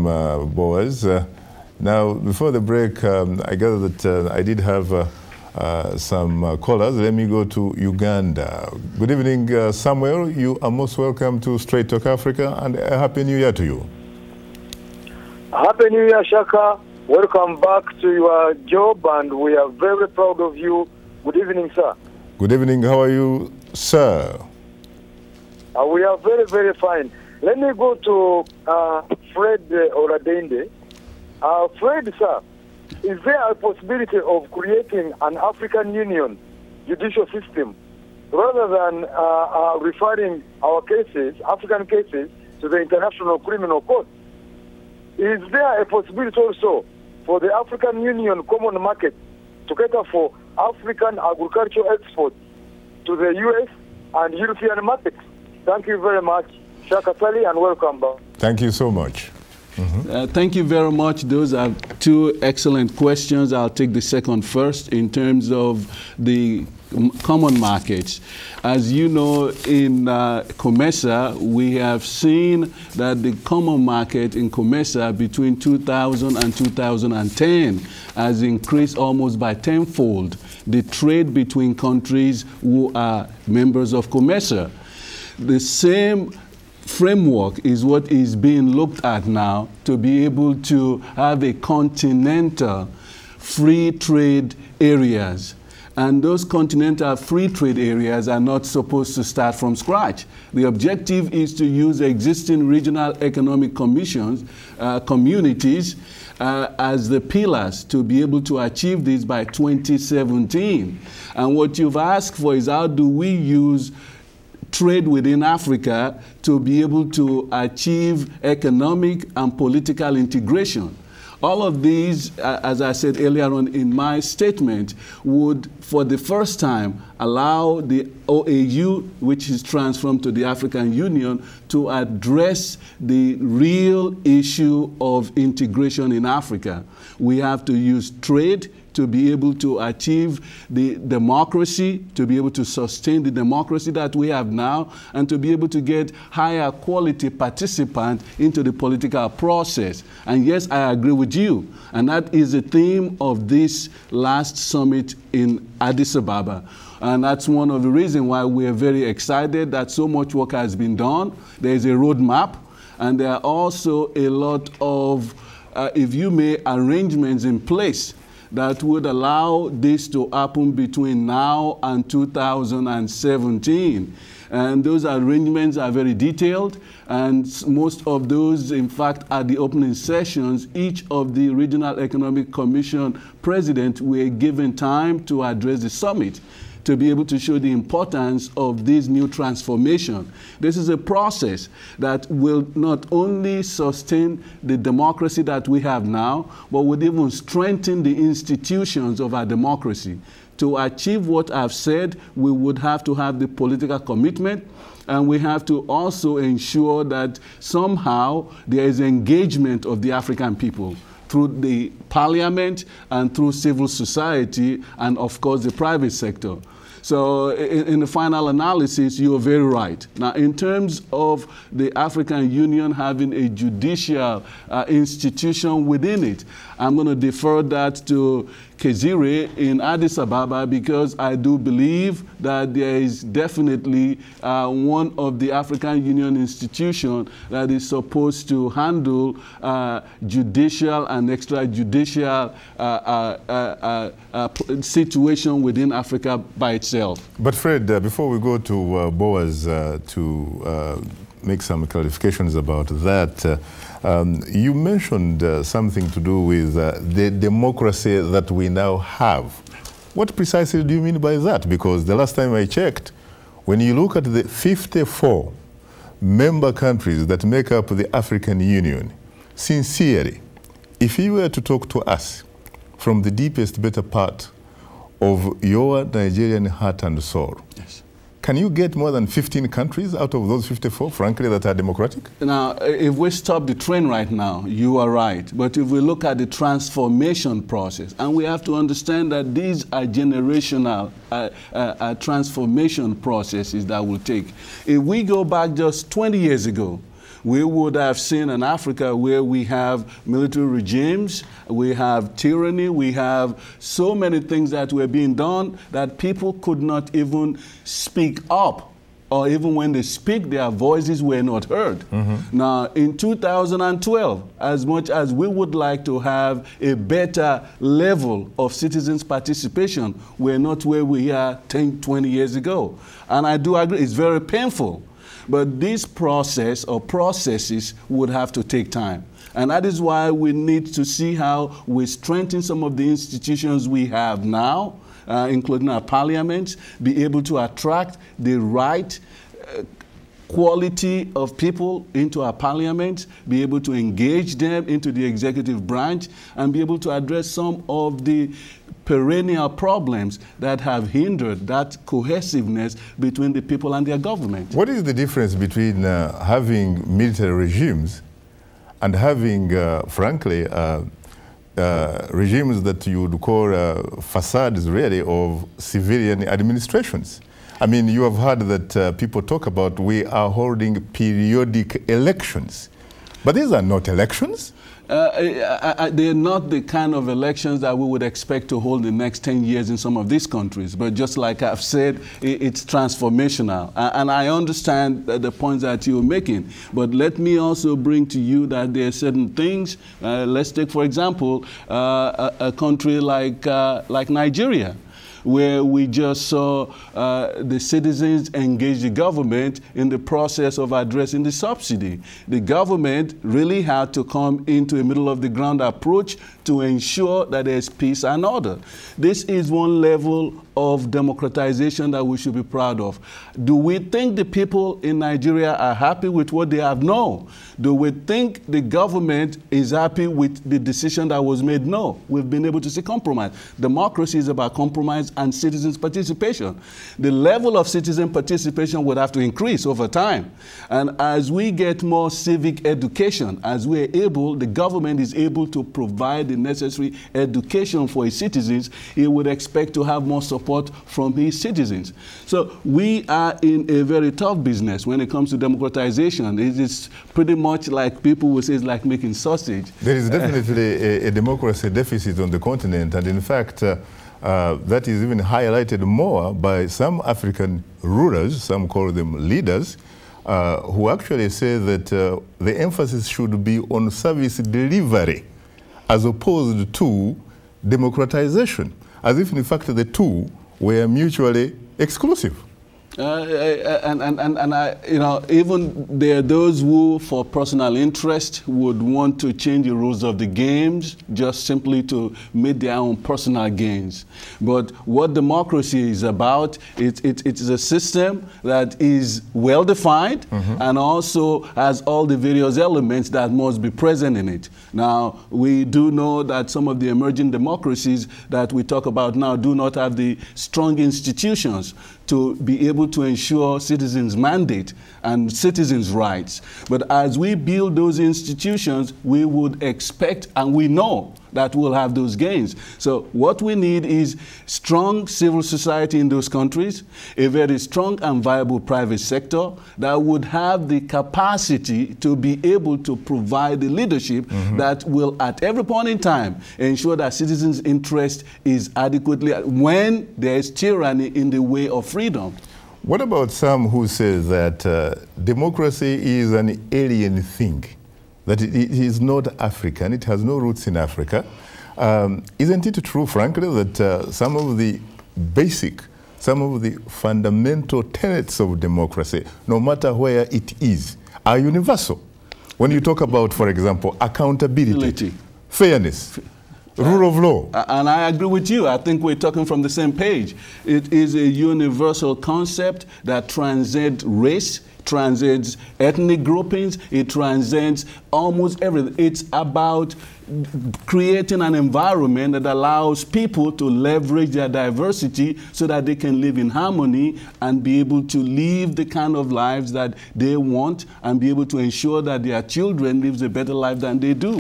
Boaz. Now, before the break, I gather that I did have some callers. Let me go to Uganda. Good evening, Samuel. You are most welcome to Straight Talk Africa, and a Happy New Year to you. Happy New Year, Shaka. Welcome back to your job, and we are very proud of you. Good evening, sir. Good evening. How are you, sir? We are very, very fine. Let me go to Fred Oladeinde. Fred, sir, is there a possibility of creating an African Union judicial system rather than referring our cases, African cases, to the International Criminal Court? Is there a possibility also for the African Union common market to cater for African agricultural exports to the U.S. and European markets? Thank you very much, Shaka Sali, and welcome back. Thank you so much. Thank you very much. Those are two excellent questions. I'll take the second first in terms of the common markets. As you know, in COMESA, we have seen that the common market in COMESA between 2000 and 2010 has increased almost by tenfold the trade between countries who are members of COMESA. The same framework is what is being looked at now to be able to have a continental free trade areas. And those continental free trade areas are not supposed to start from scratch. The objective is to use existing regional economic communities as the pillars to be able to achieve this by 2017. And what you've asked for is how do we use trade within Africa to be able to achieve economic and political integration. All of these, as I said earlier on in my statement, would for the first time allow the OAU, which is transformed to the African Union, to address the real issue of integration in Africa. We have to use trade to be able to achieve the democracy, to be able to sustain the democracy that we have now, and to be able to get higher quality participants into the political process. And yes, I agree with you. And that is the theme of this last summit in Addis Ababa. And that's one of the reasons why we are very excited that so much work has been done. There is a roadmap, and there are also a lot of, if you may, arrangements in place that would allow this to happen between now and 2017. And those arrangements are very detailed, and most of those, in fact, at the opening sessions, each of the Regional Economic Commission presidents were given time to address the summit, to be able to show the importance of this new transformation. This is a process that will not only sustain the democracy that we have now, but would even strengthen the institutions of our democracy. To achieve what I've said, we would have to have the political commitment, and we have to also ensure that somehow there is engagement of the African people through the parliament and through civil society and, of course, the private sector. So in the final analysis, you are very right. Now, in terms of the African Union having a judicial institution within it, I'm going to defer that to Kezire in Addis Ababa, because I do believe that there is definitely one of the African Union institutions that is supposed to handle judicial and extrajudicial situation within Africa by itself. But Fred, before we go to Boaz to make some clarifications about that, you mentioned something to do with the democracy that we now have. What precisely do you mean by that? Because the last time I checked, when you look at the 54 member countries that make up the African Union, sincerely, if you were to talk to us from the deepest, better part of your Nigerian heart and soul, yes, can you get more than 15 countries out of those 54, frankly, that are democratic? Now, if we stop the train right now, you are right. But if we look at the transformation process, and we have to understand that these are generational transformation processes that will take. If we go back just 20 years ago, we would have seen an Africa where we have military regimes, we have tyranny, we have so many things that were being done that people could not even speak up, or even when they speak, their voices were not heard. Now, in 2012, as much as we would like to have a better level of citizens' participation, we're not where we are 10, 20 years ago. And I do agree, it's very painful. But this process or processes would have to take time. And that is why we need to see how we strengthen some of the institutions we have now, including our parliaments, be able to attract the right quality of people into our parliament, be able to engage them into the executive branch, and be able to address some of the perennial problems that have hindered that cohesiveness between the people and their government. What is the difference between having military regimes and having, frankly, regimes that you would call facades, really, of civilian administrations? I mean, you have heard that people talk about we are holding periodic elections. But these are not elections. They're not the kind of elections that we would expect to hold the next 10 years in some of these countries. But just like I've said, it's transformational. And I understand the points that you're making. But let me also bring to you that there are certain things. Let's take, for example, a country like Nigeria, where we just saw the citizens engage the government in the process of addressing the subsidy. The government really had to come into a middle-of-the-ground approach to ensure that there's peace and order. This is one level of democratization that we should be proud of. Do we think the people in Nigeria are happy with what they have? No. Do we think the government is happy with the decision that was made? No. We've been able to see compromise. Democracy is about compromise and citizens' participation. The level of citizen participation would have to increase over time. And as we get more civic education, as we're able, the government is able to provide the necessary education for its citizens, it would expect to have more support from his citizens. So we are in a very tough business when it comes to democratization. It is pretty much like people will say it's like making sausage. There is definitely a democracy deficit on the continent, and in fact, that is even highlighted more by some African rulers, some call them leaders, who actually say that the emphasis should be on service delivery as opposed to democratization, as if in fact the two were mutually exclusive. You know, even there are those who, for personal interest, would want to change the rules of the games just simply to meet their own personal gains. But what democracy is about, it's a system that is well-defined and also has all the various elements that must be present in it. Now, we do know that some of the emerging democracies that we talk about now do not have the strong institutions to be able to ensure citizens' mandate and citizens' rights. But as we build those institutions, we would expect, and we know, that we'll have those gains. So what we need is strong civil society in those countries, a very strong and viable private sector that would have the capacity to be able to provide the leadership that will, at every point in time, ensure that citizens' interest is adequately when there is tyranny in the way of freedom. What about some who say that democracy is an alien thing, that it is not African, it has no roots in Africa? Isn't it true, frankly, that some of the basic, some of the fundamental tenets of democracy, no matter where it is, are universal? When you talk about, for example, accountability, fairness, rule of law. And I agree with you. I think we're talking from the same page. It is a universal concept that transcends race, transcends ethnic groupings, it transcends almost everything. It's about creating an environment that allows people to leverage their diversity so that they can live in harmony and be able to live the kind of lives that they want and be able to ensure that their children live a better life than they do.